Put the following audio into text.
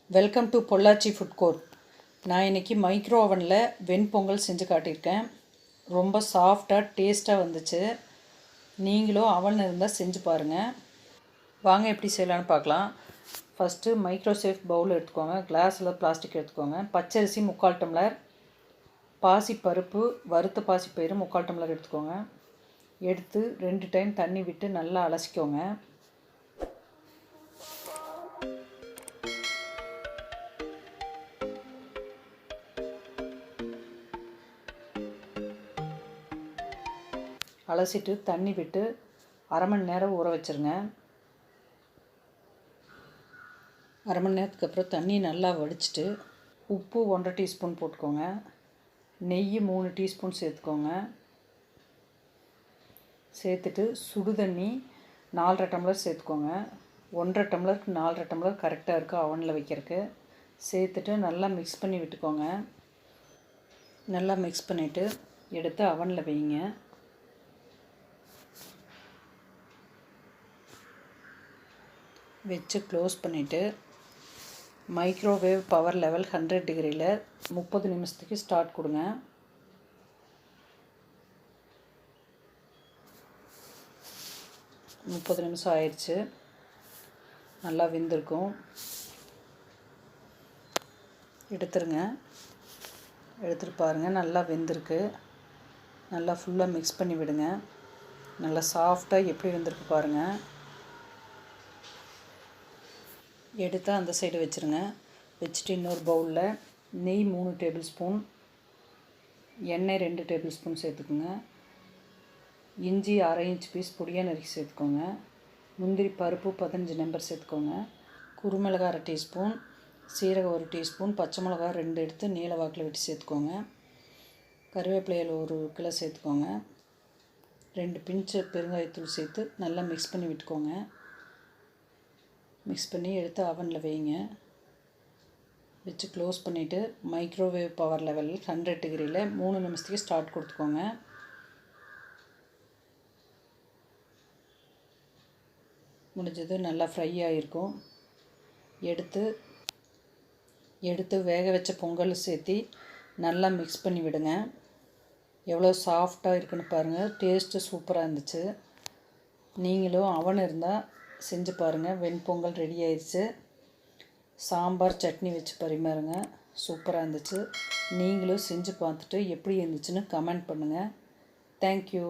Welcome to Pollachi food court. நான் இன்றைக்கி micro ஓவனில் வெண்பொங்கல் செஞ்சு காட்டியிருக்கேன். ரொம்ப சாஃப்டாக டேஸ்ட்டாக வந்துச்சு. நீங்களும் அவன் இருந்தால் செஞ்சு பாருங்கள். வாங்க எப்படி செய்யலான்னு பார்க்கலாம். ஃபஸ்ட்டு மைக்ரோ சேஃப் பவுல் எடுத்துக்கோங்க. கிளாஸில் பிளாஸ்டிக் எடுத்துக்கோங்க. பச்சரிசி 3/4 டம்ளர், பாசி பருப்பு வறுத்த பாசி பயிறு 3/4 டம்ளர் எடுத்துக்கோங்க. எடுத்து 2 டைம் தண்ணி விட்டு நல்லா அலசிக்கோங்க. அலசிட்டு தண்ணி விட்டு அரை மணி நேரம் ஊற வச்சுருங்க. அரை மணி நேரத்துக்கு அப்புறம் தண்ணி நல்லா வடிச்சிட்டு உப்பு 1.5 டீஸ்பூன் போட்டுக்கோங்க. நெய் 3 டீஸ்பூன் சேர்த்துக்கோங்க. சேர்த்துட்டு சுடு தண்ணி 4.5 டம்ளர் சேர்த்துக்கோங்க. 1.5 டம்ளருக்கு 4.5 டம்ளர் கரெக்டாக இருக்குது அவனில் வைக்கிறதுக்கு. சேர்த்துட்டு நல்லா மிக்ஸ் பண்ணி விட்டுக்கோங்க. நல்லா மிக்ஸ் பண்ணிவிட்டு எடுத்து அவனில் வைங்க. வச்சு க்ளோஸ் பண்ணிவிட்டு மைக்ரோவேவ் பவர் லெவல் 100 டிகிரியில் 30 நிமிஷத்துக்கு ஸ்டார்ட் கொடுங்க. முப்பது நிமிஷம் ஆயிடுச்சு. நல்லா வெந்திருக்கும். எடுத்துருங்க. எடுத்துகிட்டு பாருங்கள், நல்லா வெந்திருக்கு. நல்லா ஃபுல்லாக மிக்ஸ் பண்ணி விடுங்க. நல்லா சாஃப்டாக எப்படி வெந்திருக்கு பாருங்கள். எடுத்து அந்த சைடு வச்சுருங்க. வச்சுட்டு இன்னொரு பவுலில் நெய் 3 டேபிள் ஸ்பூன், எண்ணெய் 2 டேபிள் ஸ்பூன் சேர்த்துக்குங்க. இஞ்சி 1/2 இன்ச் பீஸ் பொடியாக நறுக்கி சேர்த்துக்கோங்க. முந்திரி பருப்பு 15 நம்பர் சேர்த்துக்கோங்க. குருமிளகா 1/2 டீஸ்பூன், சீரகம் 1 டீஸ்பூன், பச்சை மிளகா 2 எடுத்து நீல வாக்கில் வெட்டி சேர்த்துக்கோங்க. கருவேப்பிலையில் 1 கிலோ சேர்த்துக்கோங்க. 2 பிஞ்சு பெருங்காயத்தூள் சேர்த்து நல்லா மிக்ஸ் பண்ணி விட்டுக்கோங்க. மிக்ஸ் பண்ணி எடுத்து அவனில் வைங்க. வச்சு க்ளோஸ் பண்ணிவிட்டு மைக்ரோவேவ் பவர் லெவல் 100 டிகிரியில் 3 நிமிஷத்துக்கு ஸ்டார்ட் கொடுத்துக்கோங்க. முடிஞ்சது நல்லா ஃப்ரை ஆகிருக்கும். எடுத்து வேக வச்ச பொங்கல் சேர்த்து நல்லா மிக்ஸ் பண்ணி விடுங்க. எவ்வளோ சாஃப்டாக இருக்குன்னு பாருங்கள். டேஸ்ட்டு சூப்பராக இருந்துச்சு. நீங்களும் அவன் இருந்தால் செஞ்சு பாருங்கள். வெண்பொங்கல் ரெடி ஆயிடுச்சு. சாம்பார் சட்னி வச்சு பரிமாறுங்க. சூப்பராக இருந்துச்சு. நீங்களும் செஞ்சு பார்த்துட்டு எப்படி இருந்துச்சுன்னு கமெண்ட் பண்ணுங்கள். தேங்க்யூ.